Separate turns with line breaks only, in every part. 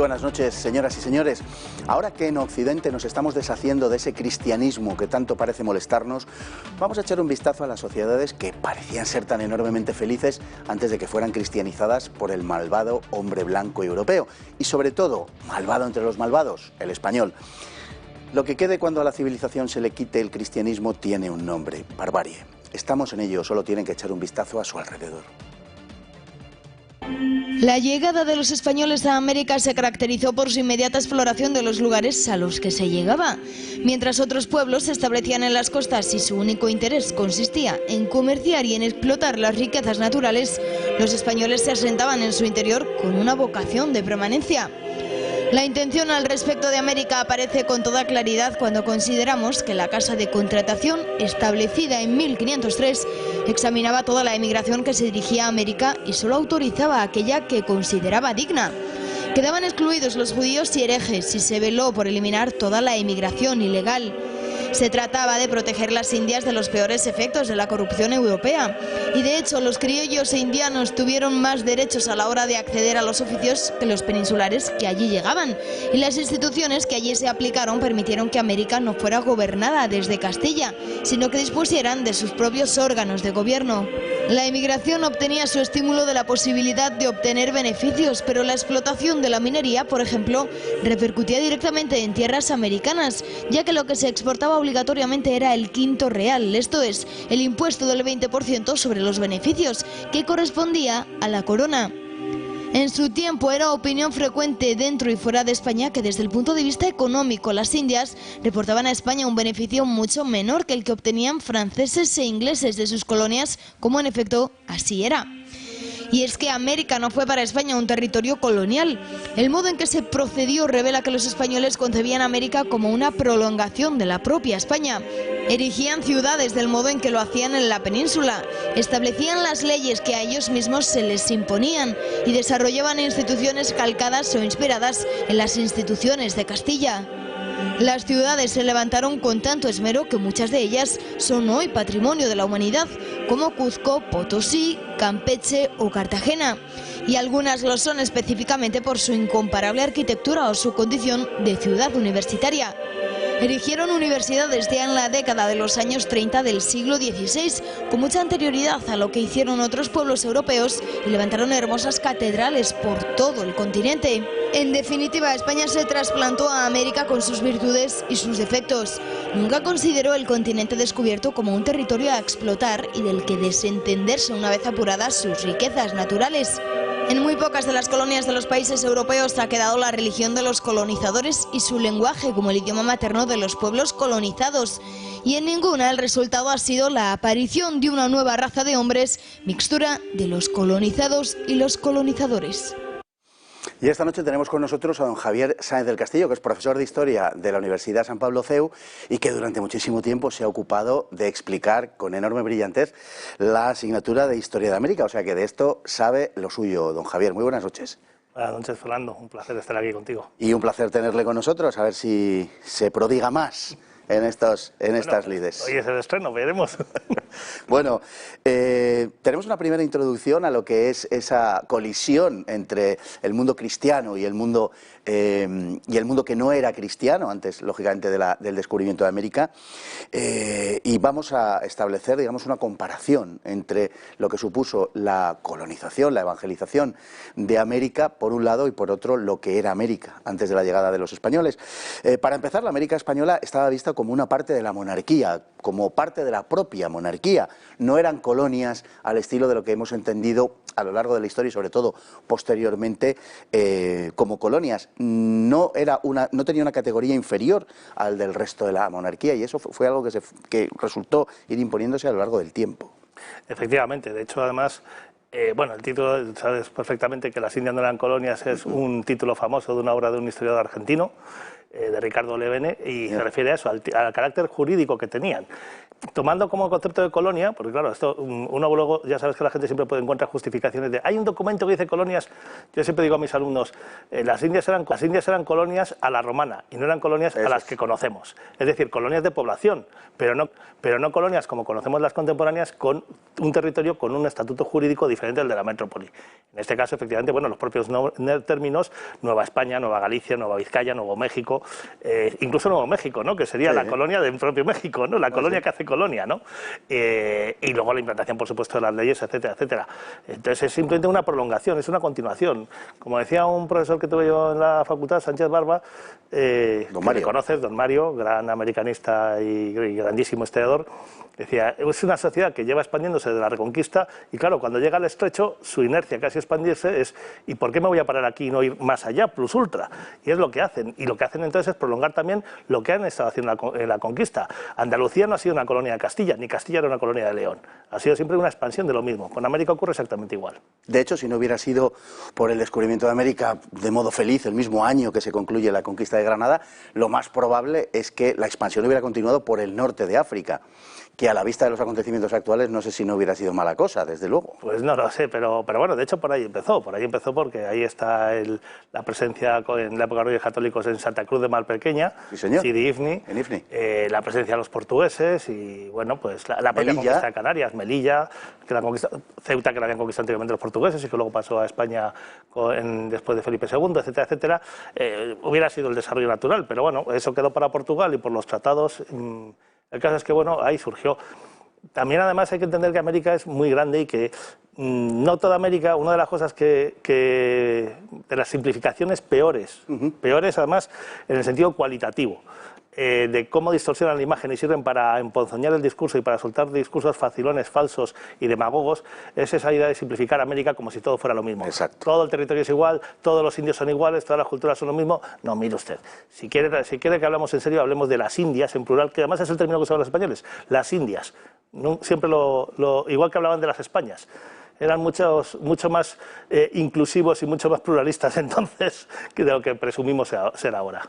buenas noches, señoras y señores. Ahora que en Occidente nos estamos deshaciendo de ese cristianismo que tanto parece molestarnos, vamos a echar un vistazo a las sociedades que parecían ser tan enormemente felices antes de que fueran cristianizadas por el malvado hombre blanco y europeo. Y sobre todo, malvado entre los malvados, el español. Lo que quede cuando a la civilización se le quite el cristianismo tiene un nombre: barbarie. Estamos en ello, solo tienen que echar un vistazo a su alrededor.
La llegada de los españoles a América se caracterizó por su inmediata exploración de los lugares a los que se llegaba. Mientras otros pueblos se establecían en las costas y su único interés consistía en comerciar y en explotar las riquezas naturales, los españoles se asentaban en su interior con una vocación de permanencia. La intención al respecto de América aparece con toda claridad cuando consideramos que la Casa de Contratación, establecida en 1503, examinaba toda la emigración que se dirigía a América y solo autorizaba aquella que consideraba digna. Quedaban excluidos los judíos y herejes y se veló por eliminar toda la emigración ilegal. Se trataba de proteger las Indias de los peores efectos de la corrupción europea. Y de hecho, los criollos e indianos tuvieron más derechos a la hora de acceder a los oficios que los peninsulares que allí llegaban. Y las instituciones que allí se aplicaron permitieron que América no fuera gobernada desde Castilla, sino que dispusieran de sus propios órganos de gobierno. La emigración obtenía su estímulo de la posibilidad de obtener beneficios, pero la explotación de la minería, por ejemplo, repercutía directamente en tierras americanas, ya que lo que se exportaba obligatoriamente era el quinto real, esto es, el impuesto del 20% sobre los beneficios, que correspondía a la corona. En su tiempo era opinión frecuente dentro y fuera de España que desde el punto de vista económico las Indias reportaban a España un beneficio mucho menor que el que obtenían franceses e ingleses de sus colonias, como en efecto así era. Y es que América no fue para España un territorio colonial. El modo en que se procedió revela que los españoles concebían América como una prolongación de la propia España. Erigían ciudades del modo en que lo hacían en la península, establecían las leyes que a ellos mismos se les imponían y desarrollaban instituciones calcadas o inspiradas en las instituciones de Castilla. Las ciudades se levantaron con tanto esmero que muchas de ellas son hoy patrimonio de la humanidad, como Cuzco, Potosí, Campeche o Cartagena. Y algunas lo son específicamente por su incomparable arquitectura o su condición de ciudad universitaria. Erigieron universidades ya en la década de los años 30 del siglo XVI, con mucha anterioridad a lo que hicieron otros pueblos europeos, y levantaron hermosas catedrales por todo el continente. En definitiva, España se trasplantó a América con sus virtudes y sus defectos. Nunca consideró el continente descubierto como un territorio a explotar y del que desentenderse una vez apuradas sus riquezas naturales. En muy pocas de las colonias de los países europeos ha quedado la religión de los colonizadores y su lenguaje como el idioma materno de los pueblos colonizados. Y en ninguna el resultado ha sido la aparición de una nueva raza de hombres, mixtura de los colonizados y los colonizadores.
Y esta noche tenemos con nosotros a don Javier Sáenz del Castillo, que es profesor de Historia de la Universidad San Pablo CEU y que durante muchísimo tiempo se ha ocupado de explicar con enorme brillantez la asignatura de Historia de América, o sea que de esto sabe lo suyo. Don Javier, muy buenas noches.
Buenas noches, Fernando, un placer estar aquí contigo.
Y un placer tenerle con nosotros, a ver si se prodiga más en estas lides.
Hoy es el estreno, veremos.
Bueno, tenemos una primera introducción a lo que es esa colisión entre el mundo cristiano y el mundo que no era cristiano, antes, lógicamente, del descubrimiento de América, y vamos a establecer, digamos, una comparación entre lo que supuso la colonización, la evangelización de América, por un lado, y por otro, lo que era América, antes de la llegada de los españoles. Para empezar, la América española estaba vista como una parte de la monarquía, como parte de la propia monarquía. No eran colonias al estilo de lo que hemos entendido a lo largo de la historia y sobre todo posteriormente como colonias. No tenía una categoría inferior al del resto de la monarquía y eso fue algo que resultó ir imponiéndose a lo largo del tiempo.
Efectivamente, de hecho además, bueno, el título, sabes perfectamente que las Indias no eran colonias, es un título famoso de una obra de un historiador argentino de Ricardo Levene, y se refiere a eso, al carácter jurídico que tenían. Tomando como concepto de colonia, porque claro, esto uno luego, ya sabes que la gente siempre puede encontrar justificaciones de hay un documento que dice colonias. Yo siempre digo a mis alumnos, las Indias eran colonias a la romana y no eran colonias a las que conocemos. Es decir, colonias de población, pero no colonias como conocemos las contemporáneas, con un territorio con un estatuto jurídico diferente al de la metrópoli. En este caso, efectivamente, bueno, los propios términos, Nueva España, Nueva Galicia, Nueva Vizcaya, Nuevo México, incluso Nuevo México, ¿no? Que sería la colonia del propio México, ¿no? La colonia que hace colonia, ¿no? Y luego la implantación, por supuesto, de las leyes, etcétera, etcétera. Entonces es simplemente una prolongación, es una continuación. Como decía un profesor que tuve yo en la facultad, Sánchez Barba,
don Mario.
que conoces, don Mario, gran americanista y grandísimo historiador, decía, es una sociedad que lleva expandiéndose de la Reconquista y claro, cuando llega al estrecho, su inercia casi expandirse es ¿y por qué me voy a parar aquí y no ir más allá, plus ultra? Y es lo que hacen. Y lo que hacen entonces es prolongar también lo que han estado haciendo en la conquista. Andalucía no ha sido una colonia de Castilla, ni Castilla era una colonia de León. Ha sido siempre una expansión de lo mismo. Con América ocurre exactamente igual.
De hecho, si no hubiera sido por el descubrimiento de América de modo feliz el mismo año que se concluye la conquista de Granada, lo más probable es que la expansión hubiera continuado por el norte de África, que a la vista de los acontecimientos actuales no sé si no hubiera sido mala cosa, desde luego.
Pues no lo sé, pero bueno, de hecho por ahí empezó porque ahí está la presencia en la época de los Reyes Católicos en Santa Cruz de Malpequeña,
sí, señor.
Sidi Ifni,
En Ifni.
La presencia de los portugueses y bueno, pues la propia conquista de Canarias, Melilla, Ceuta, que la habían conquistado anteriormente los portugueses y que luego pasó a España después de Felipe II, etcétera, etcétera. Hubiera sido el desarrollo natural, pero bueno, eso quedó para Portugal y por los tratados. El caso es que, bueno, ahí surgió. También, además, hay que entender que América es muy grande y que no toda América, una de las cosas de las simplificaciones peores, además, en el sentido cualitativo, de cómo distorsionan la imagen y sirven para emponzoñar el discurso y para soltar discursos facilones, falsos y demagogos, es esa idea de simplificar América como si todo fuera lo mismo.
Exacto.
Todo el territorio es igual, todos los indios son iguales, todas las culturas son lo mismo. No, mire usted, si quiere que hablemos en serio, hablemos de las Indias en plural, que además es el término que usaban los españoles, las Indias. No, siempre igual que hablaban de las Españas. Eran mucho más inclusivos y mucho más pluralistas entonces que de lo que presumimos ser ahora.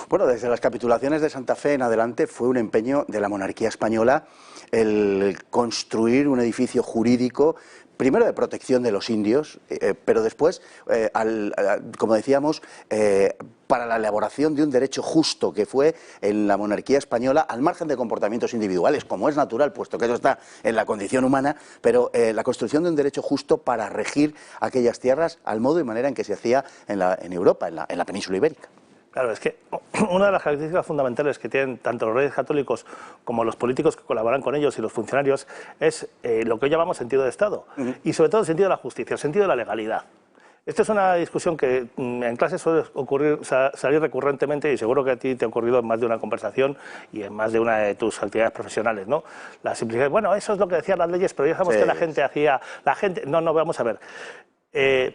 Bueno, desde las capitulaciones de Santa Fe en adelante fue un empeño de la monarquía española el construir un edificio jurídico, primero de protección de los indios, pero después, como decíamos, para la elaboración de un derecho justo que fue en la monarquía española, al margen de comportamientos individuales, como es natural, puesto que eso está en la condición humana, pero la construcción de un derecho justo para regir aquellas tierras al modo y manera en que se hacía en Europa, en la península ibérica.
Claro, es que una de las características fundamentales que tienen tanto los reyes católicos como los políticos que colaboran con ellos y los funcionarios es lo que hoy llamamos sentido de Estado y sobre todo el sentido de la justicia, el sentido de la legalidad. Esta es una discusión que en clase suele salir recurrentemente y seguro que a ti te ha ocurrido en más de una conversación y en más de una de tus actividades profesionales, ¿no? La simplicidad, bueno, eso es lo que decían las leyes, pero ya sabemos que la gente hacía... No, vamos a ver.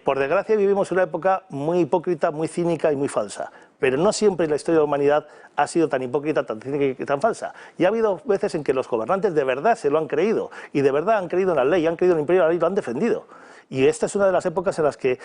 Por desgracia vivimos una época muy hipócrita, muy cínica y muy falsa. Pero no siempre la historia de la humanidad ha sido tan hipócrita, tan cínica y tan falsa. Y ha habido veces en que los gobernantes de verdad se lo han creído y de verdad han creído en la ley, han creído en el imperio de la ley y lo han defendido. Y esta es una de las épocas en las que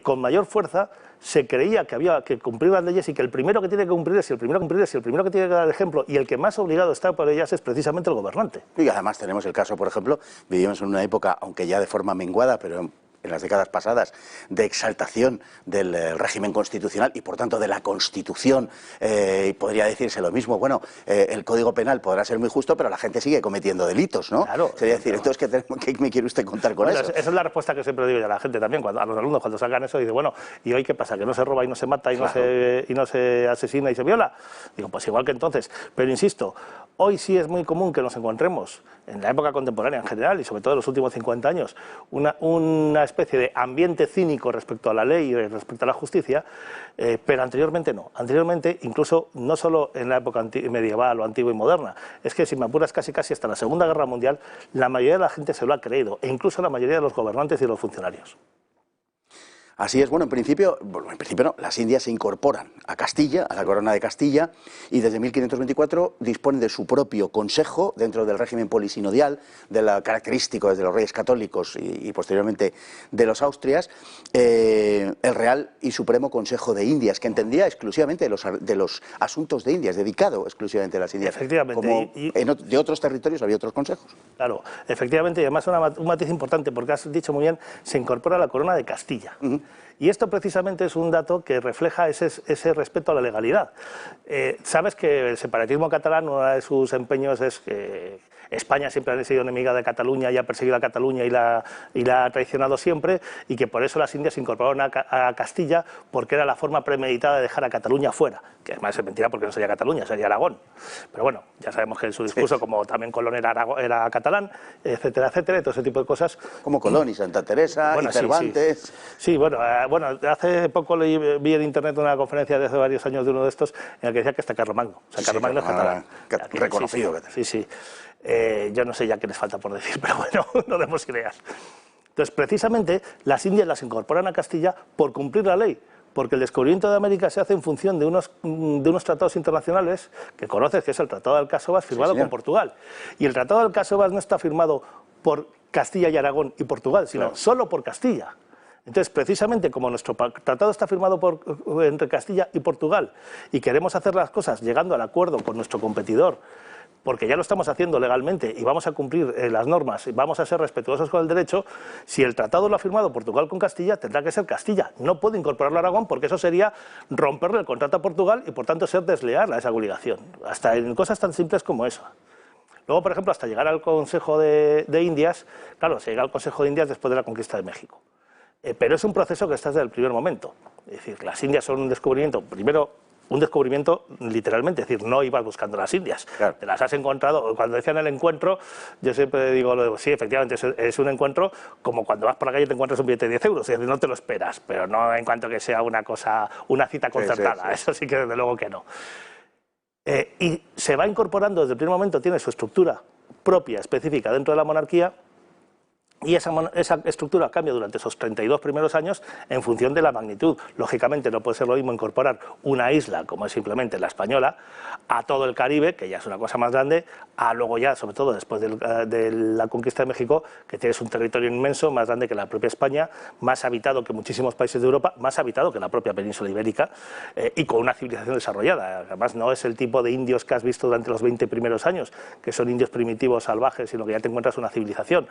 con mayor fuerza se creía que había que cumplir las leyes y que el primero que tiene que cumplirlas y el primero que cumplirlas y el primero que tiene que dar el ejemplo y el que más obligado está por ellas es precisamente el gobernante.
Y además tenemos el caso, por ejemplo, vivimos en una época, aunque ya de forma menguada, pero en las décadas pasadas, de exaltación del régimen constitucional y por tanto de la Constitución, y podría decirse lo mismo, bueno, el Código Penal podrá ser muy justo, pero la gente sigue cometiendo delitos, ¿no?
Claro.
Sería decir, entonces, ¿qué me quiere usted contar con eso?
Esa es la respuesta que siempre digo yo a la gente también, a los alumnos cuando sacan eso, y dice, bueno, ¿y hoy qué pasa? ¿Que no se roba y no se mata y, no se asesina y se viola? Digo, pues igual que entonces, pero insisto, hoy sí es muy común que nos encontremos, en la época contemporánea en general y sobre todo en los últimos 50 años, una especie de ambiente cínico respecto a la ley y respecto a la justicia, pero anteriormente no. Anteriormente, incluso no solo en la época medieval o antigua y moderna, es que si me apuras casi hasta la Segunda Guerra Mundial, la mayoría de la gente se lo ha creído, e incluso la mayoría de los gobernantes y los funcionarios.
Así es, bueno, en principio no, las Indias se incorporan a Castilla, a la corona de Castilla, y desde 1524 disponen de su propio consejo dentro del régimen polisinodial, característico desde los reyes católicos y posteriormente de los Austrias, el Real y Supremo Consejo de Indias, que entendía exclusivamente de los asuntos de Indias, dedicado exclusivamente a las Indias.
Efectivamente.
Como de otros territorios había otros consejos.
Claro, efectivamente, y además un matiz importante, porque has dicho muy bien, se incorpora a la corona de Castilla. Y esto precisamente es un dato que refleja ese respeto a la legalidad. Sabes que el separatismo catalán, uno de sus empeños es que España siempre ha sido enemiga de Cataluña y ha perseguido a Cataluña y la ha traicionado siempre, y que por eso las Indias se incorporaron a Castilla, porque era la forma premeditada de dejar a Cataluña fuera, que además es mentira porque no sería Cataluña, sería Aragón. Pero bueno, ya sabemos que en su discurso, como también Colón era catalán, etcétera, etcétera, y todo ese tipo de cosas.
Como Colón y Santa Teresa y Cervantes.
Sí, bueno, hace poco vi en internet una conferencia de hace varios años de uno de estos en el que decía que hasta Carlomagno. O sea, Carlomagno es catalán.
Reconocido.
Sí. Yo no sé ya qué les falta por decir, pero bueno, no demos ideas. Entonces, precisamente, las Indias las incorporan a Castilla por cumplir la ley, porque el descubrimiento de América se hace en función de unos tratados internacionales que conoces, que es el Tratado de Alcáçovas, firmado con Portugal. Y el Tratado de Alcáçovas no está firmado por Castilla y Aragón y Portugal, sino solo por Castilla. Entonces, precisamente como nuestro tratado está firmado entre Castilla y Portugal y queremos hacer las cosas llegando al acuerdo con nuestro competidor, porque ya lo estamos haciendo legalmente y vamos a cumplir las normas y vamos a ser respetuosos con el derecho, si el tratado lo ha firmado Portugal con Castilla, tendrá que ser Castilla. No puede incorporarlo a Aragón porque eso sería romperle el contrato a Portugal y por tanto ser desleal a esa obligación, hasta en cosas tan simples como eso. Luego, por ejemplo, hasta llegar al Consejo de Indias, claro, se llega al Consejo de Indias después de la conquista de México. Pero es un proceso que está desde el primer momento. Es decir, las Indias son un descubrimiento, primero, un descubrimiento literalmente, es decir, no ibas buscando las Indias, claro. Te las has encontrado. Cuando decían el encuentro, yo siempre digo, sí, efectivamente, es un encuentro como cuando vas por la calle y te encuentras un billete de 10 euros, es decir, no te lo esperas, pero no en cuanto que sea una cita concertada, sí. Eso sí que desde luego que no. Y se va incorporando desde el primer momento, tiene su estructura propia, específica dentro de la monarquía, y esa estructura cambia durante esos 32 primeros años en función de la magnitud. Lógicamente no puede ser lo mismo incorporar una isla, como es simplemente la Española, a todo el Caribe, que ya es una cosa más grande, a luego ya, sobre todo después de la conquista de México, que tienes un territorio inmenso, más grande que la propia España, más habitado que muchísimos países de Europa, más habitado que la propia península ibérica, y con una civilización desarrollada. Además, no es el tipo de indios que has visto durante los 20 primeros años, que son indios primitivos, salvajes, sino que ya te encuentras una civilización,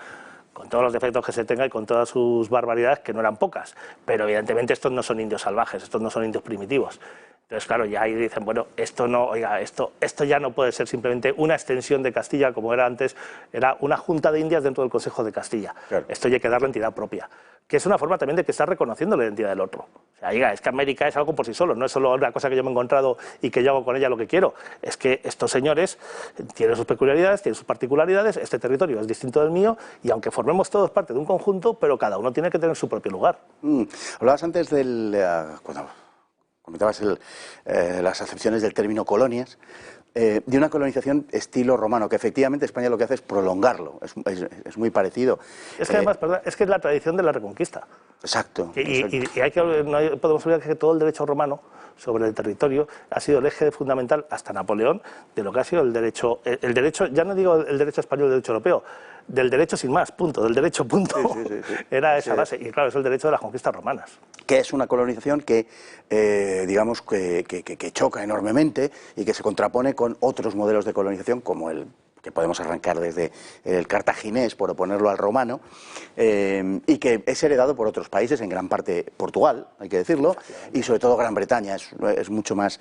con todos los defectos que se tenga y con todas sus barbaridades, que no eran pocas. Pero evidentemente estos no son indios salvajes, estos no son indios primitivos. Entonces, claro, ya ahí dicen, bueno, esto no, oiga, esto ya no puede ser simplemente una extensión de Castilla, como era antes, era una junta de Indias dentro del Consejo de Castilla. Claro. Esto ya hay que darle entidad propia, que es una forma también de que está reconociendo la identidad del otro. O sea, oiga, es que América es algo por sí solo, no es solo una cosa que yo me he encontrado y que yo hago con ella lo que quiero. Es que estos señores tienen sus peculiaridades, tienen sus particularidades, este territorio es distinto del mío, y aunque formemos todos parte de un conjunto, pero cada uno tiene que tener su propio lugar.
Hablabas antes cuando comentabas las acepciones del término colonias, de una colonización estilo romano, que efectivamente España lo que hace es prolongarlo, es muy parecido.
Es que además, perdón, es que es la tradición de la Reconquista.
Exacto.
Y no podemos olvidar que todo el derecho romano sobre el territorio ha sido el eje fundamental hasta Napoleón de lo que ha sido el derecho, ya no digo el derecho español, el derecho europeo, del derecho sin más, punto, del derecho punto, sí. Era esa base, y claro, es el derecho de las conquistas romanas.
Que es una colonización que, digamos, que choca enormemente y que se contrapone con otros modelos de colonización, como el que podemos arrancar desde el cartaginés, por oponerlo al romano, y que es heredado por otros países, en gran parte Portugal, hay que decirlo, y sobre todo Gran Bretaña, es mucho más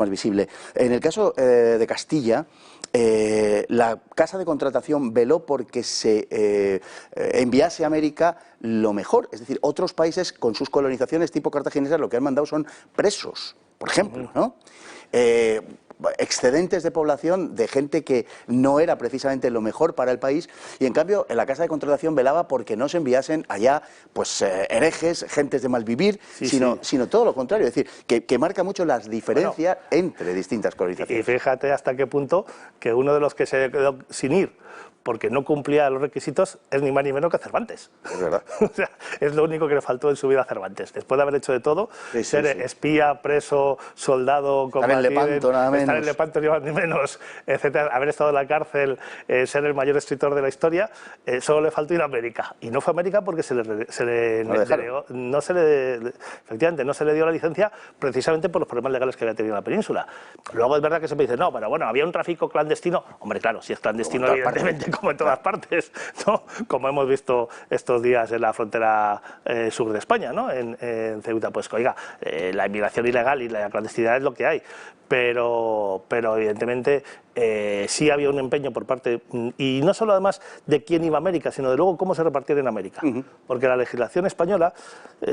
visible. En el caso de Castilla, la Casa de Contratación veló porque se enviase a América lo mejor, es decir, otros países con sus colonizaciones tipo cartaginesas lo que han mandado son presos, por ejemplo, ¿no? excedentes de población de gente que no era precisamente lo mejor para el país, y en cambio en la Casa de Contratación velaba porque no se enviasen allá pues herejes, gentes de mal vivir, sino todo lo contrario, es decir, que marca mucho las diferencias entre distintas colonizaciones.
Y fíjate hasta qué punto que uno de los que se quedó sin ir porque no cumplía los requisitos es ni más ni menos que Cervantes.
Es verdad.
O sea, es lo único que le faltó en su vida a Cervantes. Después de haber hecho de todo, ser espía, preso, soldado,
combatir, estar
en Lepanto, ni más ni menos, etcétera, haber estado en la cárcel, ser el mayor escritor de la historia, solo le faltó ir a América. Y no fue a América porque efectivamente no se le dio la licencia precisamente por los problemas legales que había tenido en la península. Luego es verdad que se me dice, no, pero bueno, había un tráfico clandestino. Hombre, claro, si es clandestino, evidentemente, como en todas partes, ¿no? Como hemos visto estos días en la frontera sur de España, ¿no? En Ceuta, pues oiga, la inmigración ilegal y la clandestinidad es lo que hay, pero evidentemente sí había un empeño por parte, y no solo además de quién iba a América, sino de luego cómo se repartía en América, porque la legislación española,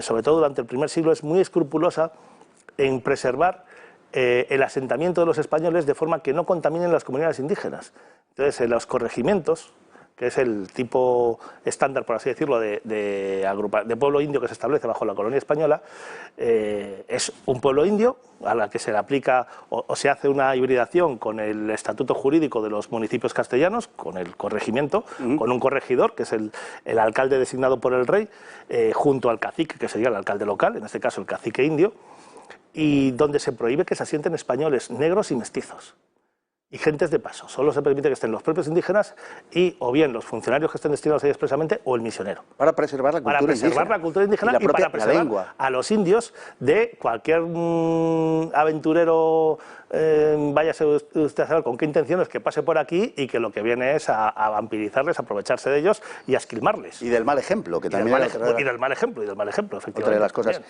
sobre todo durante el primer siglo, es muy escrupulosa en preservar el asentamiento de los españoles de forma que no contaminen las comunidades indígenas. Entonces, en los corregimientos, que es el tipo estándar, por así decirlo, de pueblo indio que se establece bajo la colonia española, es un pueblo indio a la que se le aplica o se hace una hibridación con el estatuto jurídico de los municipios castellanos, con el corregimiento, con un corregidor, que es el alcalde designado por el rey, junto al cacique, que sería el alcalde local, en este caso el cacique indio, y donde se prohíbe que se asienten españoles negros y mestizos. Y gentes de paso. Solo se permite que estén los propios indígenas y o bien los funcionarios que estén destinados ahí expresamente o el misionero.
Para preservar la cultura indígena.
Para preservar la cultura indígena y para preservar a los indios de cualquier aventurero, váyase usted a saber con qué intenciones, que pase por aquí y que lo que viene es a vampirizarles, a aprovecharse de ellos y a esquilmarles.
Y del mal ejemplo, que también
y del mal ejemplo, efectivamente.
Otra de las cosas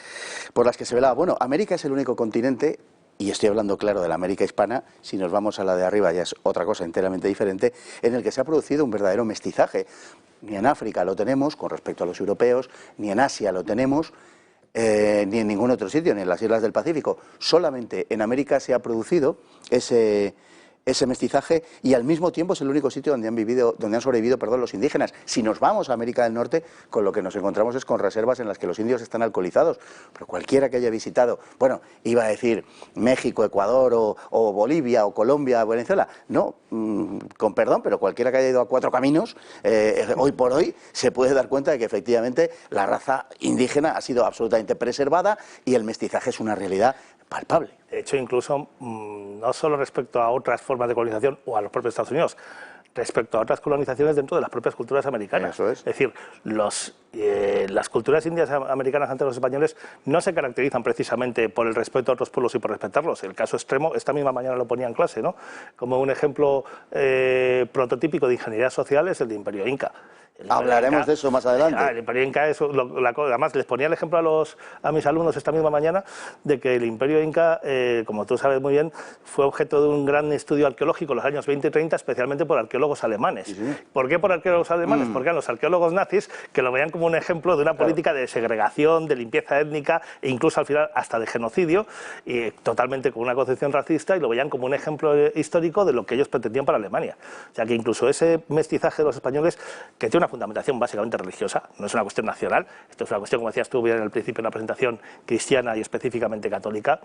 por las que se velaba. Bueno, América es el único continente, y estoy hablando, claro, de la América hispana, si nos vamos a la de arriba ya es otra cosa enteramente diferente, en el que se ha producido un verdadero mestizaje. Ni en África lo tenemos con respecto a los europeos, ni en Asia lo tenemos, ni en ningún otro sitio, ni en las islas del Pacífico. Solamente en América se ha producido ese mestizaje, y al mismo tiempo es el único sitio donde han sobrevivido los indígenas. Si nos vamos a América del Norte, con lo que nos encontramos es con reservas en las que los indios están alcoholizados. Pero cualquiera que haya visitado, bueno, iba a decir México, Ecuador o Bolivia o Colombia, Venezuela, no, con perdón, pero cualquiera que haya ido a Cuatro Caminos, hoy por hoy se puede dar cuenta de que efectivamente la raza indígena ha sido absolutamente preservada y el mestizaje es una realidad palpable.
De hecho, incluso no solo respecto a otras formas de colonización o a los propios Estados Unidos, respecto a otras colonizaciones dentro de las propias culturas americanas.
Eso es.
Es decir, las culturas indias americanas ante los españoles no se caracterizan precisamente por el respeto a otros pueblos y por respetarlos. El caso extremo, esta misma mañana lo ponía en clase, ¿no? Como un ejemplo prototípico de ingeniería social es el de Imperio Inca.
Hablaremos de eso más adelante.
El Imperio Inca, además les ponía el ejemplo a mis alumnos esta misma mañana de que el Imperio Inca, como tú sabes muy bien, fue objeto de un gran estudio arqueológico en los años 20 y 30, especialmente por arqueólogos alemanes. Sí. ¿Por qué por arqueólogos alemanes? Porque eran los arqueólogos nazis que lo veían como un ejemplo de una política de segregación, de limpieza étnica e incluso al final hasta de genocidio, y totalmente con una concepción racista, y lo veían como un ejemplo histórico de lo que ellos pretendían para Alemania. O sea que incluso ese mestizaje de los españoles, que tiene una fundamentación básicamente religiosa, no es una cuestión nacional, esto es una cuestión, como decías tú bien en el principio en la presentación, cristiana y específicamente católica,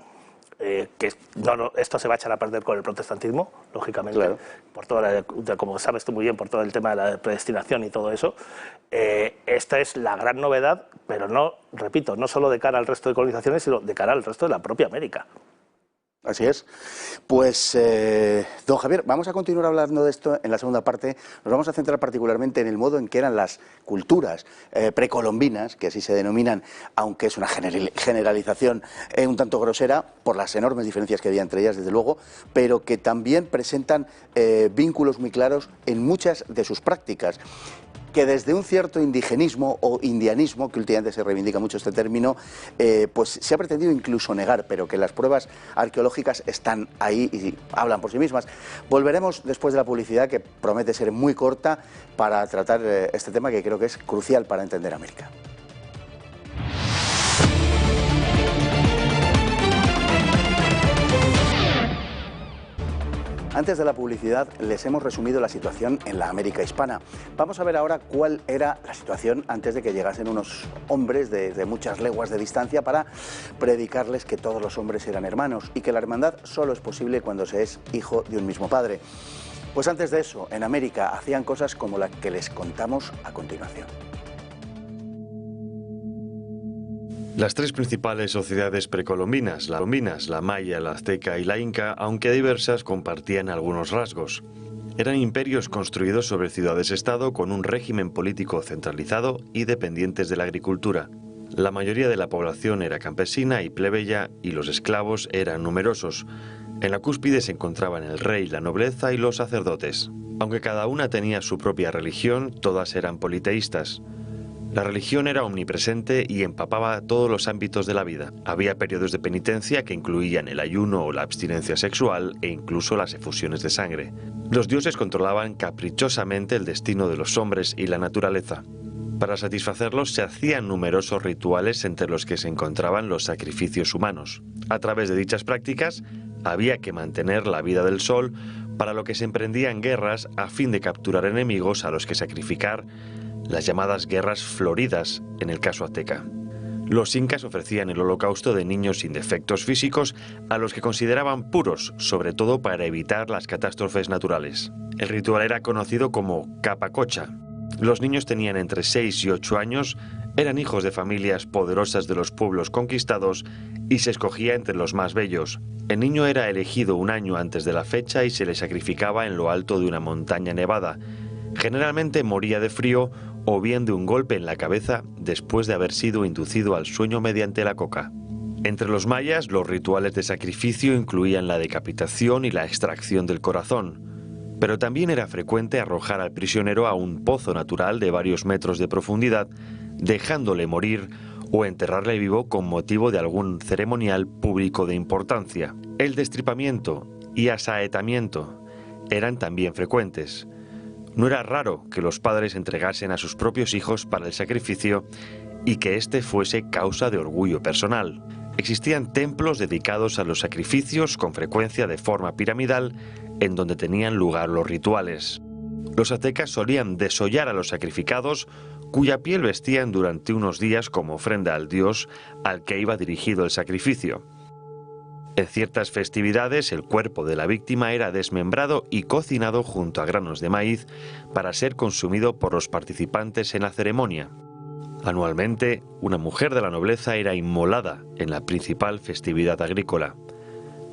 esto se va a echar a perder con el protestantismo, lógicamente, claro. Por toda como sabes tú muy bien, por todo el tema de la predestinación y todo eso. Esta es la gran novedad, pero no, repito, no solo de cara al resto de colonizaciones, sino de cara al resto de la propia América.
Así es. Pues, don Javier, vamos a continuar hablando de esto en la segunda parte. Nos vamos a centrar particularmente en el modo en que eran las culturas precolombinas, que así se denominan, aunque es una generalización un tanto grosera, por las enormes diferencias que había entre ellas, desde luego, pero que también presentan vínculos muy claros en muchas de sus prácticas, que desde un cierto indigenismo o indianismo, que últimamente se reivindica mucho este término, pues se ha pretendido incluso negar, pero que las pruebas arqueológicas están ahí y hablan por sí mismas. Volveremos después de la publicidad, que promete ser muy corta, para tratar este tema que creo que es crucial para entender América. Antes de la publicidad les hemos resumido la situación en la América hispana. Vamos a ver ahora cuál era la situación antes de que llegasen unos hombres de muchas leguas de distancia para predicarles que todos los hombres eran hermanos y que la hermandad solo es posible cuando se es hijo de un mismo padre. Pues antes de eso, en América hacían cosas como las que les contamos a continuación.
Las tres principales sociedades precolombinas, la maya, la azteca y la inca, aunque diversas, compartían algunos rasgos. Eran imperios construidos sobre ciudades-estado con un régimen político centralizado y dependientes de la agricultura. La mayoría de la población era campesina y plebeya y los esclavos eran numerosos. En la cúspide se encontraban el rey, la nobleza y los sacerdotes. Aunque cada una tenía su propia religión, todas eran politeístas. La religión era omnipresente y empapaba todos los ámbitos de la vida. Había periodos de penitencia que incluían el ayuno o la abstinencia sexual e incluso las efusiones de sangre. Los dioses controlaban caprichosamente el destino de los hombres y la naturaleza. Para satisfacerlos se hacían numerosos rituales entre los que se encontraban los sacrificios humanos. A través de dichas prácticas había que mantener la vida del sol, para lo que se emprendían guerras a fin de capturar enemigos a los que sacrificar, las llamadas guerras floridas en el caso azteca. Los incas ofrecían el holocausto de niños sin defectos físicos a los que consideraban puros, sobre todo para evitar las catástrofes naturales. El ritual era conocido como capacocha. Los niños tenían entre 6 y 8 años, eran hijos de familias poderosas de los pueblos conquistados y se escogía entre los más bellos. El niño era elegido un año antes de la fecha y se le sacrificaba en lo alto de una montaña nevada. Generalmente moría de frío o bien de un golpe en la cabeza después de haber sido inducido al sueño mediante la coca. Entre los mayas, los rituales de sacrificio incluían la decapitación y la extracción del corazón, pero también era frecuente arrojar al prisionero a un pozo natural de varios metros de profundidad, dejándole morir o enterrarle vivo con motivo de algún ceremonial público de importancia. El destripamiento y asaetamiento eran también frecuentes. No era raro que los padres entregasen a sus propios hijos para el sacrificio y que éste fuese causa de orgullo personal. Existían templos dedicados a los sacrificios, con frecuencia de forma piramidal, en donde tenían lugar los rituales. Los aztecas solían desollar a los sacrificados, cuya piel vestían durante unos días como ofrenda al dios al que iba dirigido el sacrificio. En ciertas festividades, el cuerpo de la víctima era desmembrado y cocinado junto a granos de maíz para ser consumido por los participantes en la ceremonia. Anualmente, una mujer de la nobleza era inmolada en la principal festividad agrícola.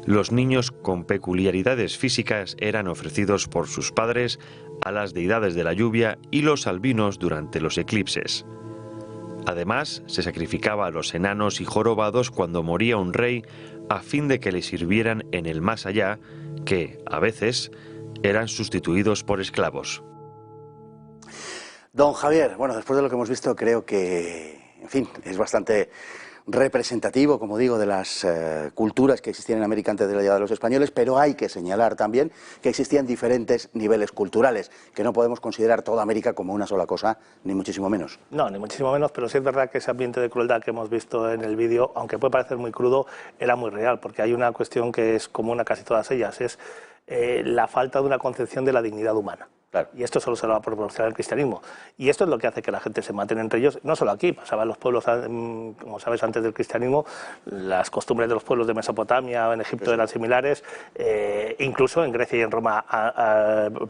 Los niños con peculiaridades físicas eran ofrecidos por sus padres a las deidades de la lluvia y los albinos durante los eclipses. Además, se sacrificaba a los enanos y jorobados cuando moría un rey a fin de que le sirvieran en el más allá, que, a veces, eran sustituidos por esclavos.
Don Javier, bueno, después de lo que hemos visto, creo que, en fin, es bastante representativo, como digo, de las culturas que existían en América antes de la llegada de los españoles, pero hay que señalar también que existían diferentes niveles culturales, que no podemos considerar toda América como una sola cosa, ni muchísimo menos.
No, ni muchísimo menos, pero sí es verdad que ese ambiente de crueldad que hemos visto en el vídeo, aunque puede parecer muy crudo, era muy real, porque hay una cuestión que es común a casi todas ellas, es la falta de una concepción de la dignidad humana. Claro. Y esto solo se lo va a proporcionar el cristianismo. Y esto es lo que hace que la gente se maten entre ellos, no solo aquí, pasaba en los pueblos, como sabes, antes del cristianismo, las costumbres de los pueblos de Mesopotamia o en Egipto eran similares, incluso en Grecia y en Roma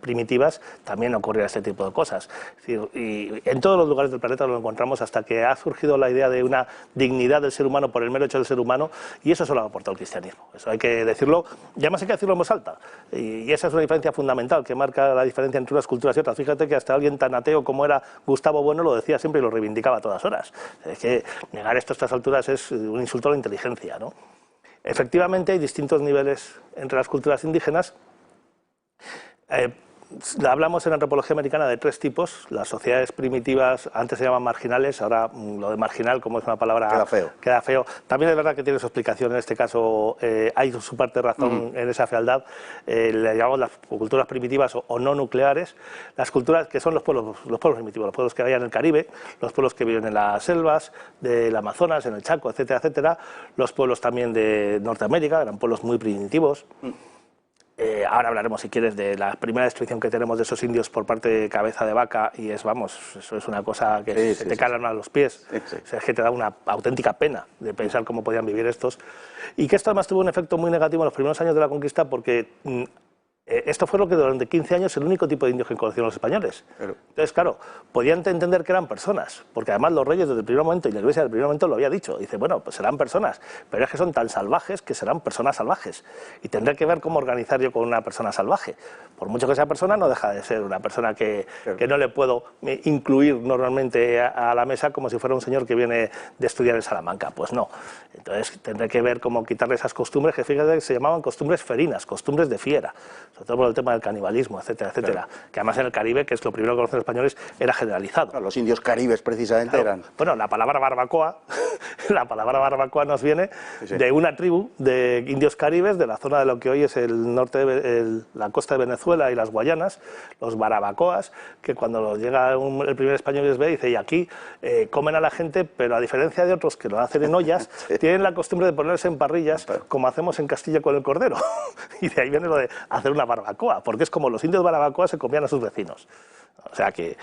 primitivas también ocurría este tipo de cosas. Es decir, y en todos los lugares del planeta lo encontramos hasta que ha surgido la idea de una dignidad del ser humano por el mero hecho del ser humano, y eso solo lo ha aportado el cristianismo. Eso hay que decirlo, y además hay que decirlo en voz alta. Y esa es una diferencia fundamental que marca la diferencia entre unas culturas y otras. Fíjate que hasta alguien tan ateo como era Gustavo Bueno lo decía siempre y lo reivindicaba a todas horas. Es que negar esto a estas alturas es un insulto a la inteligencia, ¿no? Efectivamente hay distintos niveles entre las culturas indígenas. Hablamos en antropología americana de tres tipos. Las sociedades primitivas, antes se llamaban marginales, ahora lo de marginal, como es una palabra, queda feo. También es verdad que tiene su explicación, en este caso hay su parte de razón en esa fealdad. Le llamamos las culturas primitivas o no nucleares, las culturas que son los pueblos primitivos, los pueblos que vivían en el Caribe, los pueblos que viven en las selvas del Amazonas, en el Chaco, etcétera, etcétera, los pueblos también de Norteamérica, eran pueblos muy primitivos. Ahora hablaremos, si quieres, de la primera descripción que tenemos de esos indios por parte de Cabeza de Vaca, y es, vamos, eso es una cosa que se te calan a los pies. O sea, es que te da una auténtica pena de pensar cómo podían vivir estos. Y que esto además tuvo un efecto muy negativo en los primeros años de la conquista, porque esto fue lo que durante 15 años el único tipo de indios que conocieron los españoles. Entonces, claro, podían entender que eran personas, porque además los reyes desde el primer momento, y la Iglesia desde el primer momento lo había dicho, dice, bueno, pues serán personas, pero es que son tan salvajes que serán personas salvajes, y tendré que ver cómo organizar yo con una persona salvaje. Por mucho que sea persona, no deja de ser una persona que no le puedo incluir normalmente a la mesa como si fuera un señor que viene de estudiar en Salamanca. Pues no. Entonces tendré que ver cómo quitarle esas costumbres, que fíjate que se llamaban costumbres ferinas, costumbres de fiera, sobre todo por el tema del canibalismo, etcétera, etcétera. Claro. Que además en el Caribe, que es lo primero que conocen los españoles, era generalizado.
Claro, los indios caribes precisamente eran...
Bueno, la palabra barbacoa, nos viene de una tribu de indios caribes de la zona de lo que hoy es el norte de la costa de Venezuela y las Guayanas, los barabacoas, que cuando llega el primer español les ve, dice, y aquí comen a la gente, pero a diferencia de otros que lo hacen en ollas, tienen la costumbre de ponerse en parrillas, como hacemos en Castilla con el cordero. Y de ahí viene lo de hacer una barbacoa, porque es como los indios barabacoa se comían a sus vecinos. O sea que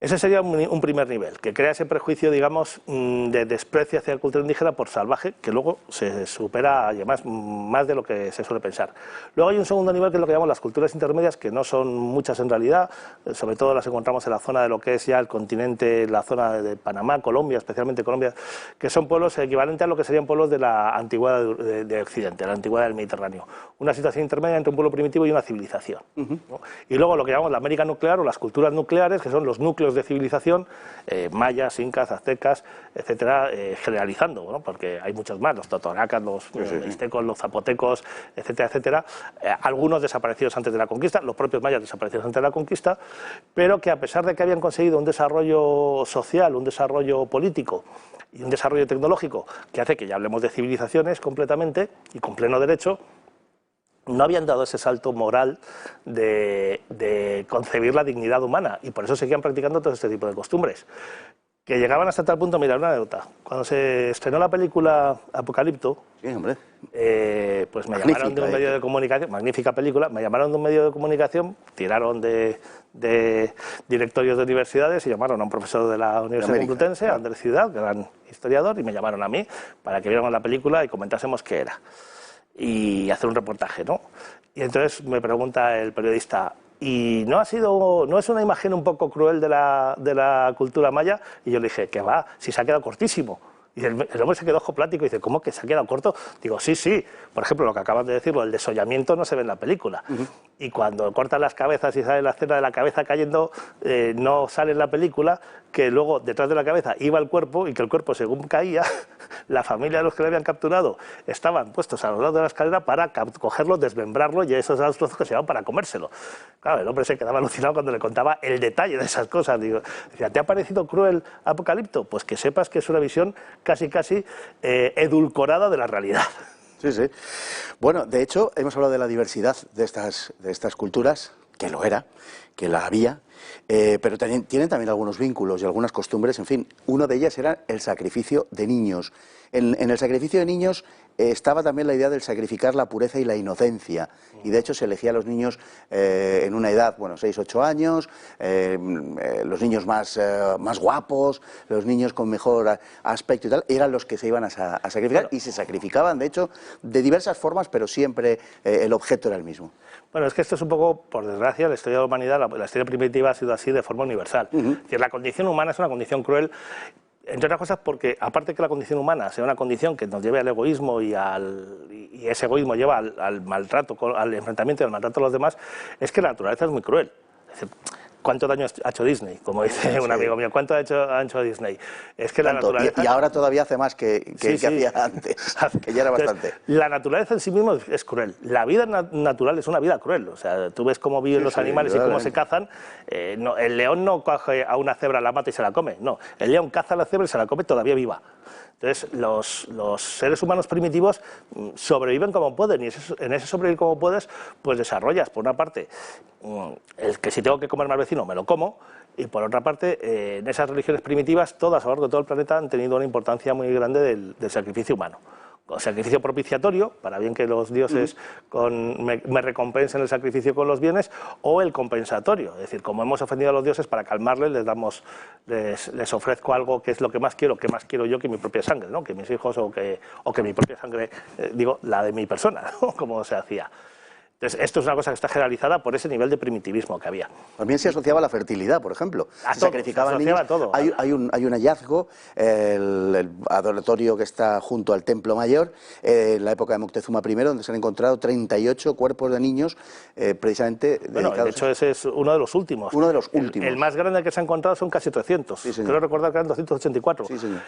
ese sería un primer nivel, que crea ese prejuicio, digamos, de desprecio hacia la cultura indígena por salvaje, que luego se supera, además, más de lo que se suele pensar. Luego hay un segundo nivel, que es lo que llamamos las culturas intermedias, que no son muchas en realidad, sobre todo las encontramos en la zona de lo que es ya el continente, la zona de Panamá, Colombia, especialmente Colombia, que son pueblos equivalentes a lo que serían pueblos de la antigüedad de Occidente, la antigüedad del Mediterráneo. Una situación intermedia entre un pueblo primitivo y una civilización, ¿no? Y luego lo que llamamos la América nuclear o las culturas nucleares, que son los núcleos de civilización, mayas, incas, aztecas, etcétera, generalizando, ¿no? Porque hay muchos más, los totonacas, los mixtecos, los zapotecos, etcétera, etcétera, algunos desaparecidos antes de la conquista, los propios mayas desaparecidos antes de la conquista, pero que a pesar de que habían conseguido un desarrollo social, un desarrollo político y un desarrollo tecnológico que hace que ya hablemos de civilizaciones completamente y con pleno derecho, no habían dado ese salto moral de concebir la dignidad humana, y por eso seguían practicando todo este tipo de costumbres, que llegaban hasta tal punto. Mira, una anécdota: cuando se estrenó la película Apocalipto, pues me llamaron de un medio de comunicación, magnífica película, me llamaron de un medio de comunicación, tiraron de directorios de universidades y llamaron a un profesor de la Universidad Complutense, Andrés Ciudad, gran historiador, y me llamaron a mí para que viéramos la película y comentásemos qué era, y hacer un reportaje, ¿no? Y entonces me pregunta el periodista, ¿y no es una imagen un poco cruel de la cultura maya? Y yo le dije, que va, si se ha quedado cortísimo. Y el hombre se quedó ojo plático y dice, ¿cómo que se ha quedado corto? Digo, sí, sí. Por ejemplo, lo que acabas de decirlo, el desollamiento no se ve en la película. Y cuando cortan las cabezas y sale la escena de la cabeza cayendo, no sale en la película que luego detrás de la cabeza iba el cuerpo, y que el cuerpo, según caía, la familia de los que le habían capturado estaban puestos a los lados de la escalera para cogerlo, desmembrarlo, y esos eran los trozos que se llevaban para comérselo. Claro, el hombre se quedaba alucinado cuando le contaba el detalle de esas cosas. Digo, decía, ¿te ha parecido cruel Apocalipto? Pues que sepas que es una visión casi edulcorada de la realidad.
Sí, sí. Bueno, de hecho, hemos hablado de la diversidad de estas culturas, que lo era, que la había, pero tienen también algunos vínculos y algunas costumbres. En fin, uno de ellas era el sacrificio de niños. En el sacrificio de niños estaba también la idea del sacrificar la pureza y la inocencia, y de hecho se elegía a los niños en una edad, bueno, 6, 8 años, los niños más guapos, los niños con mejor aspecto y tal, eran los que se iban a sacrificar, bueno, y se sacrificaban, de hecho, de diversas formas, pero siempre el objeto era el mismo.
Bueno, es que esto es un poco, por desgracia, la historia de la humanidad, la historia primitiva ha sido así de forma universal. Es decir, la condición humana es una condición cruel, entre otras cosas porque, aparte que la condición humana sea una condición que nos lleve al egoísmo y ese egoísmo lleva al maltrato, al enfrentamiento y al maltrato a los demás, es que la naturaleza es muy cruel. Es decir, ¿cuánto daño ha hecho Disney? Como dice un amigo mío, ¿cuánto ha hecho Disney? Es que la naturaleza...
Y ahora todavía hace más que hacía antes, que ya era bastante.
Entonces, la naturaleza en sí misma es cruel. La vida natural es una vida cruel. O sea, tú ves cómo viven los animales y cómo se cazan. El león no coge a una cebra, la mata y se la come. No, el león caza a la cebra y se la come todavía viva. Entonces, los seres humanos primitivos sobreviven como pueden, y en ese sobrevivir como puedes, pues desarrollas, por una parte, el que si tengo que comerme al vecino, me lo como, y por otra parte, en esas religiones primitivas, todas a lo largo de todo el planeta han tenido una importancia muy grande del sacrificio humano. sacrificio propiciatorio, para bien que los dioses me recompensen el sacrificio con los bienes, o el compensatorio, es decir, como hemos ofendido a los dioses, para calmarles les ofrezco algo que es lo que más quiero yo que mi propia sangre, ¿no? Que mis hijos o que mi propia sangre, digo, la de mi persona, ¿no? Como se hacía. Entonces, esto es una cosa que está generalizada por ese nivel de primitivismo que había.
También se asociaba a la fertilidad, por ejemplo. Se sacrificaban niños.
A todo.
Hay un hallazgo, el adoratorio que está junto al Templo Mayor, en la época de Moctezuma I, donde se han encontrado 38 cuerpos de niños precisamente dedicados.
Bueno, de hecho ese es uno de los últimos.
Uno de los últimos.
El más grande que se ha encontrado son casi 300.
Sí,
creo recordar que eran 284.
Sí, señor.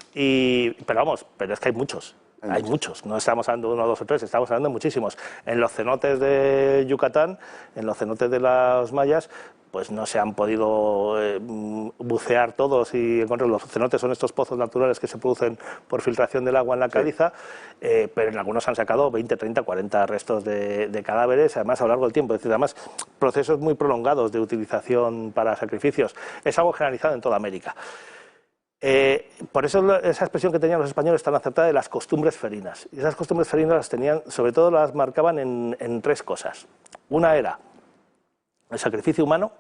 Pero es que hay muchos. Hay muchos, no estamos hablando de 1, 2 o 3, estamos hablando de muchísimos. En los cenotes de Yucatán, en los cenotes de los mayas, pues no se han podido bucear todos y encontrar. Los cenotes son estos pozos naturales que se producen por filtración del agua en la caliza, pero en algunos han sacado 20, 30, 40 restos de cadáveres, además a lo largo del tiempo. Es decir, además procesos muy prolongados de utilización para sacrificios. Es algo generalizado en toda América. Por eso esa expresión que tenían los españoles tan acertada de las costumbres ferinas. Y esas costumbres ferinas las tenían, sobre todo las marcaban en 3 cosas. Una era el sacrificio humano,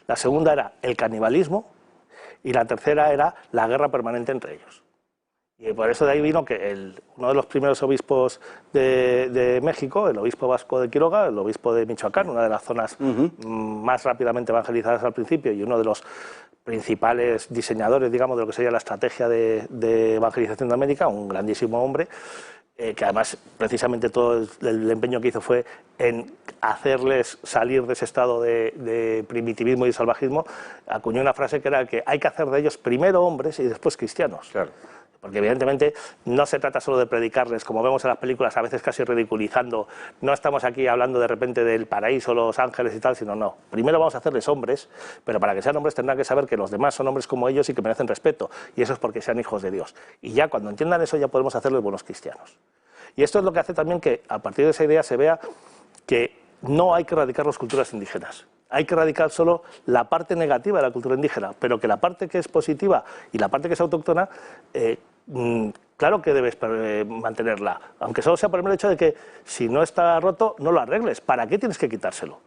la segunda era el canibalismo y la tercera era la guerra permanente entre ellos. Y por eso de ahí vino que uno de los primeros obispos de México, el obispo Vasco de Quiroga, el obispo de Michoacán, una de las zonas más rápidamente evangelizadas al principio y uno de los principales diseñadores, digamos, de lo que sería la estrategia de evangelización de América, un grandísimo hombre, que además precisamente todo el empeño que hizo fue en hacerles salir de ese estado de primitivismo y salvajismo. Acuñó una frase que era que hay que hacer de ellos primero hombres y después cristianos. Claro. Porque evidentemente no se trata solo de predicarles, como vemos en las películas, a veces casi ridiculizando. No estamos aquí hablando de repente del paraíso, los ángeles y tal, sino no. Primero vamos a hacerles hombres, pero para que sean hombres tendrán que saber que los demás son hombres como ellos y que merecen respeto. Y eso es porque sean hijos de Dios. Y ya cuando entiendan eso ya podemos hacerles buenos cristianos. Y esto es lo que hace también que a partir de esa idea se vea que no hay que erradicar las culturas indígenas. Hay que erradicar solo la parte negativa de la cultura indígena, pero que la parte que es positiva y la parte que es autóctona, claro que debes mantenerla, aunque solo sea por el mero hecho de que si no está roto, no lo arregles. ¿Para qué tienes que quitárselo?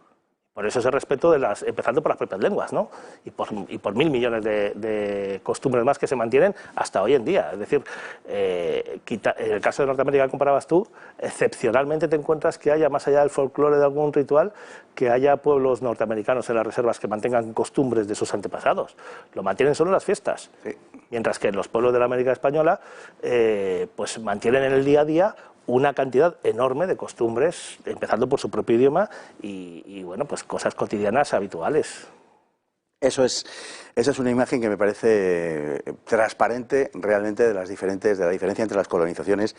Por eso ese respeto empezando por las propias lenguas, ¿no? Y por 1.000 millones de costumbres más que se mantienen hasta hoy en día. Es decir, en el caso de Norteamérica que comparabas tú, excepcionalmente te encuentras que haya, más allá del folclore de algún ritual, que haya pueblos norteamericanos en las reservas que mantengan costumbres de sus antepasados. Lo mantienen solo en las fiestas. Sí. Mientras que en los pueblos de la América Española, pues mantienen en el día a día una cantidad enorme de costumbres, empezando por su propio idioma y bueno, pues cosas cotidianas habituales.
Esa es una imagen que me parece transparente realmente de la diferencia entre las colonizaciones,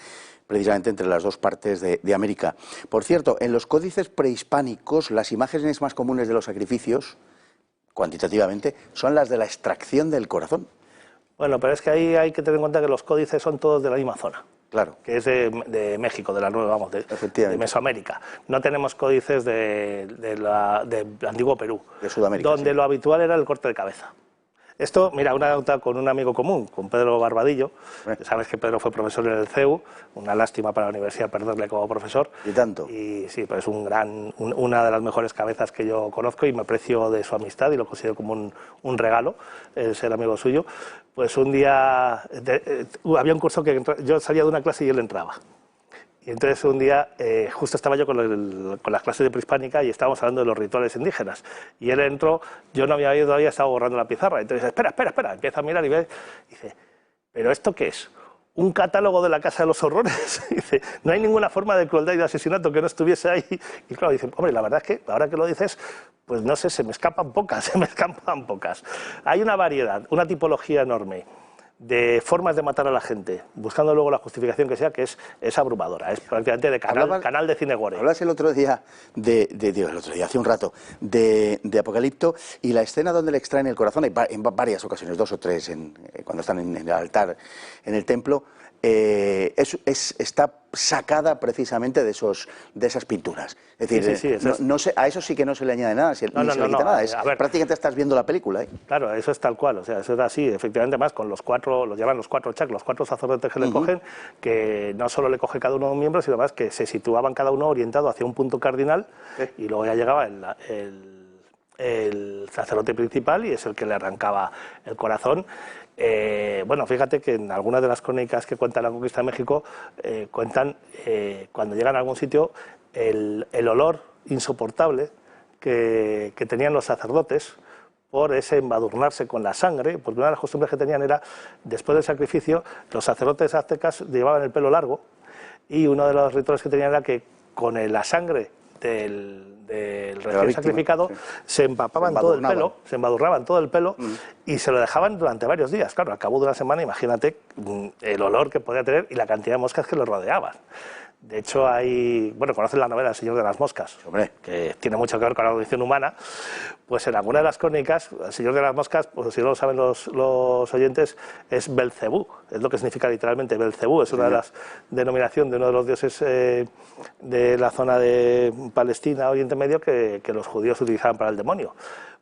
precisamente entre las dos partes de América. Por cierto, en los códices prehispánicos, las imágenes más comunes de los sacrificios, cuantitativamente, son las de la extracción del corazón.
Bueno, pero es que ahí hay que tener en cuenta que los códices son todos de la misma zona.
Claro.
Que es de México, de la nueva, vamos, de Mesoamérica. No tenemos códices del antiguo Perú,
de Sudamérica,
donde
sí.
Lo habitual era el corte de cabeza. Esto, mira, una nota con un amigo común, con Pedro Barbadillo. Sabes que Pedro fue profesor en el CEU, una lástima para la universidad perderle como profesor.
¿Y tanto?
Y sí, pues es una de las mejores cabezas que yo conozco y me aprecio de su amistad y lo considero como un regalo, ser amigo suyo. Pues un día había un curso que yo salía de una clase y él entraba. Y entonces un día, justo estaba yo con las clases de prehispánica y estábamos hablando de los rituales indígenas. Y él entró, yo no había ido todavía, estaba borrando la pizarra. Entonces dice, espera, empieza a mirar y ve, y dice, ¿pero esto qué es? ¿Un catálogo de la Casa de los Horrores? Dice, no hay ninguna forma de crueldad y de asesinato que no estuviese ahí. Y claro, dice, hombre, la verdad es que ahora que lo dices, pues no sé, se me escapan pocas. Hay una variedad, una tipología enorme de formas de matar a la gente, buscando luego la justificación que sea, que es abrumadora, es prácticamente de canal de cine gore.
Hablas el otro día, hace un rato, de Apocalipto, y la escena donde le extraen el corazón, en varias ocasiones, 2 o 3, cuando están en el altar, en el templo, está sacada precisamente de esas pinturas. Es decir,
Sí,
no sé, a eso sí que no se le añade nada, ni se le quita nada. A ver, prácticamente estás viendo la película.
Claro, eso es tal cual, o sea, eso es así, efectivamente, más con los llaman los cuatro chak, los 4 sacerdotes que le cogen, que no solo le coge cada uno de los miembros, sino más que se situaban cada uno orientado hacia un punto cardinal, y luego ya llegaba el sacerdote principal y es el que le arrancaba el corazón. Bueno, fíjate que en algunas de las crónicas que cuentan la conquista de México, cuentan cuando llegan a algún sitio el olor insoportable que tenían los sacerdotes por ese embadurnarse con la sangre, porque una de las costumbres que tenían era, después del sacrificio, los sacerdotes aztecas llevaban el pelo largo y uno de los rituales que tenían era que con la sangre del recién sacrificado, se empapaban todo el pelo, se embadurnaban todo el pelo y se lo dejaban durante varios días. Claro, al cabo de una semana, imagínate el olor que podía tener y la cantidad de moscas que lo rodeaban. De hecho, conocen la novela El Señor de las Moscas, que tiene mucho que ver con la audición humana. Pues en alguna de las crónicas, El Señor de las Moscas, pues si no lo saben los oyentes, es Belcebú, es lo que significa literalmente Belcebú, es una de las denominaciones de uno de los dioses de la zona de Palestina, Oriente Medio, que los judíos utilizaban para el demonio.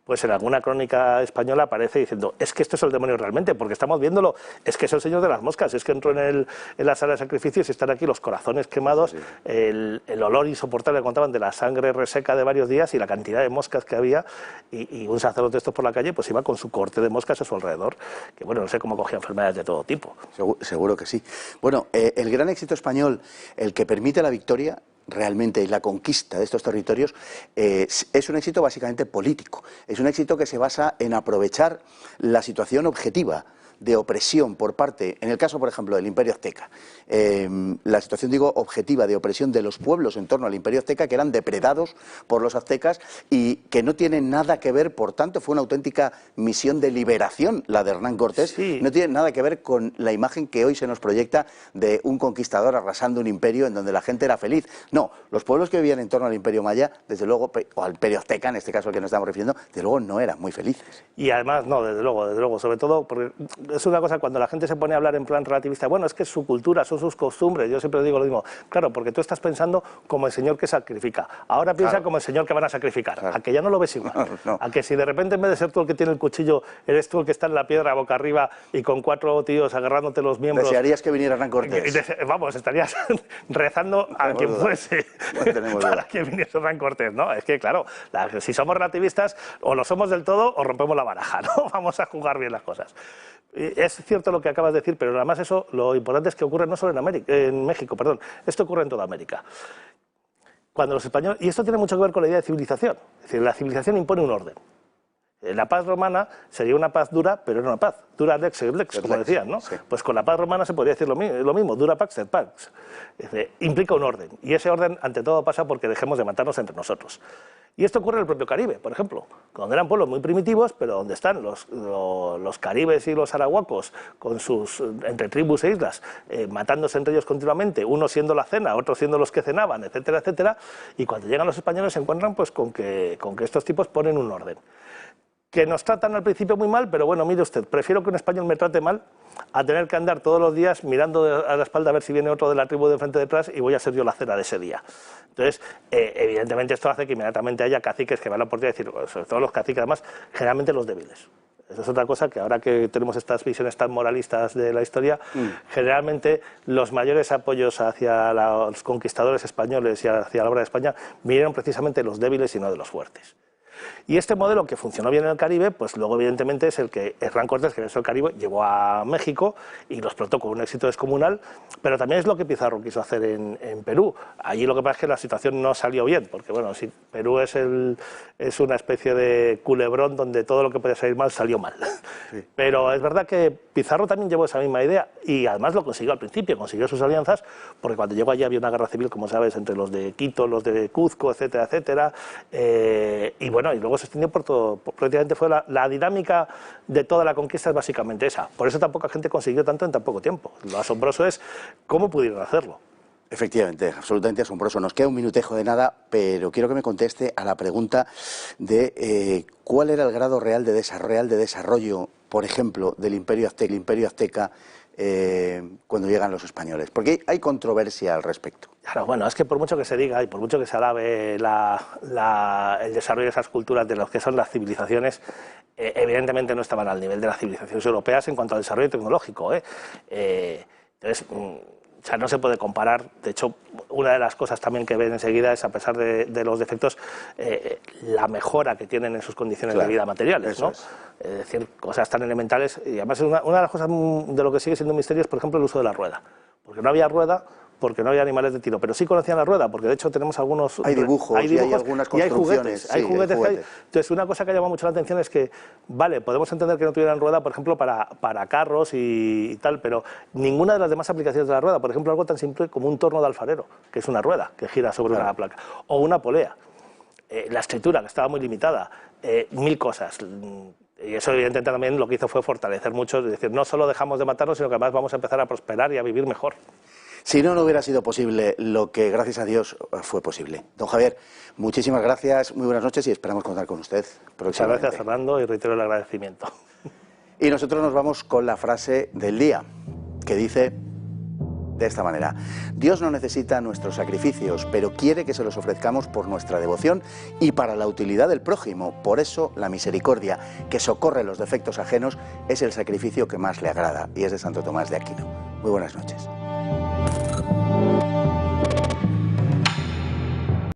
Pues en alguna crónica española aparece diciendo, es que esto es el demonio realmente, porque estamos viéndolo, es que es el Señor de las Moscas, es que entró en la sala de sacrificios y están aquí los corazones quemados, el olor insoportable que contaban de la sangre reseca de varios días y la cantidad de moscas que había, y un sacerdote de estos por la calle pues iba con su corte de moscas a su alrededor, que bueno, no sé cómo cogía enfermedades de todo tipo.
Seguro que sí. Bueno, el gran éxito español, el que permite la victoria, realmente, y la conquista de estos territorios es un éxito básicamente político. Es un éxito que se basa en aprovechar la situación objetiva de opresión por parte, en el caso, por ejemplo, del Imperio Azteca, la situación, digo, objetiva de opresión de los pueblos en torno al Imperio Azteca, que eran depredados por los aztecas y que no tienen nada que ver, por tanto, fue una auténtica misión de liberación la de Hernán Cortés, no tiene nada que ver con la imagen que hoy se nos proyecta de un conquistador arrasando un imperio en donde la gente era feliz. No, los pueblos que vivían en torno al Imperio Maya, desde luego, o al Imperio Azteca, en este caso al que nos estamos refiriendo, desde luego no eran muy felices.
Y además, no, desde luego, sobre todo, porque es una cosa cuando la gente se pone a hablar en plan relativista, bueno, es que es su cultura, son sus costumbres, yo siempre digo lo mismo, claro, porque tú estás pensando como el señor que sacrifica, ahora piensa como el señor que van a sacrificar, a que ya no lo ves igual, a que si de repente en vez de ser tú el que tiene el cuchillo, eres tú el que está en la piedra boca arriba y con 4 tíos agarrándote los miembros.
Desearías que viniera Hernán Cortés.
Vamos, estarías rezando a quien fuese para que viniese Hernán Cortés, ¿no? Es que claro, si somos relativistas, o lo somos del todo o rompemos la baraja, ¿no? Vamos a jugar bien las cosas. Es cierto lo que acabas de decir, pero además eso, lo importante es que ocurre no solo en México, esto ocurre en toda América. Cuando los españoles, y esto tiene mucho que ver con la idea de civilización, es decir, la civilización impone un orden. La paz romana sería una paz dura, pero era una paz, dura lex et lex, como decían, ¿no? Sí. Pues con la paz romana se podría decir lo mismo, dura pax et pax. Es decir, implica un orden, y ese orden ante todo pasa porque dejemos de matarnos entre nosotros. Y esto ocurre en el propio Caribe, por ejemplo, donde eran pueblos muy primitivos, pero donde están los caribes y los arahuacos con sus entre tribus e islas, matándose entre ellos continuamente, unos siendo la cena, otros siendo los que cenaban, etcétera, etcétera, y cuando llegan los españoles se encuentran pues con que estos tipos ponen un orden. Que nos tratan al principio muy mal, pero bueno, mire usted, prefiero que un español me trate mal a tener que andar todos los días mirando a la espalda a ver si viene otro de la tribu de frente detrás y voy a ser yo la cena de ese día. Entonces, evidentemente esto hace que inmediatamente haya caciques que van a la oportunidad de decir, sobre todo los caciques, además, generalmente los débiles. Eso es otra cosa que ahora que tenemos estas visiones tan moralistas de la historia, generalmente los mayores apoyos hacia los conquistadores españoles y hacia la obra de España vinieron precisamente de los débiles y no de los fuertes. Y este modelo que funcionó bien en el Caribe, pues luego evidentemente es el que Hernán Cortés, que venció el Caribe, llevó a México y lo explotó con un éxito descomunal, pero también es lo que Pizarro quiso hacer en Perú. Allí lo que pasa es que la situación no salió bien, porque bueno, si Perú es una especie de culebrón donde todo lo que podía salir mal salió mal. Sí. Pero es verdad que Pizarro también llevó esa misma idea y además lo consiguió al principio, consiguió sus alianzas, porque cuando llegó allí había una guerra civil, como sabes, entre los de Quito, los de Cuzco, etcétera, etcétera, y bueno, y luego se extendió por todo, prácticamente fue la dinámica de toda la conquista es básicamente esa. Por eso tan poca gente consiguió tanto en tan poco tiempo. Lo asombroso es cómo pudieron hacerlo.
Efectivamente, absolutamente asombroso. Nos queda un minutejo de nada, pero quiero que me conteste a la pregunta de cuál era el grado real de desarrollo, por ejemplo, del Imperio Azteca cuando llegan los españoles? Porque hay controversia al respecto.
Claro, bueno, es que por mucho que se diga y por mucho que se alabe el desarrollo de esas culturas de lo que son las civilizaciones, evidentemente no estaban al nivel de las civilizaciones europeas en cuanto al desarrollo tecnológico. Entonces, o sea, no se puede comparar. De hecho, una de las cosas también que ven enseguida es, a pesar de los defectos, la mejora que tienen en sus condiciones de vida materiales, ¿no? Es decir, cosas tan elementales. Y además, una de las cosas de lo que sigue siendo un misterio es, por ejemplo, el uso de la rueda. Porque no había rueda, porque no había animales de tiro, pero sí conocían la rueda, porque de hecho tenemos algunos...
Hay dibujos y hay algunas construcciones.
Hay juguetes. Entonces, una cosa que ha llamado mucho la atención es que, vale, podemos entender que no tuvieran rueda, por ejemplo, para carros y tal, pero ninguna de las demás aplicaciones de la rueda, por ejemplo, algo tan simple como un torno de alfarero, que es una rueda que gira sobre una placa, o una polea, la escritura, que estaba muy limitada, 1000 cosas. Y eso, evidentemente, también lo que hizo fue fortalecer mucho, es decir, no solo dejamos de matarnos, sino que además vamos a empezar a prosperar y a vivir mejor.
Si no, no hubiera sido posible lo que, gracias a Dios, fue posible. Don Javier, muchísimas gracias, muy buenas noches y esperamos contar con usted próximamente.
Muchas gracias, Fernando, y reitero el agradecimiento.
Y nosotros nos vamos con la frase del día, que dice de esta manera: Dios no necesita nuestros sacrificios, pero quiere que se los ofrezcamos por nuestra devoción y para la utilidad del prójimo. Por eso, la misericordia, que socorre los defectos ajenos, es el sacrificio que más le agrada, y es de Santo Tomás de Aquino. Muy buenas noches.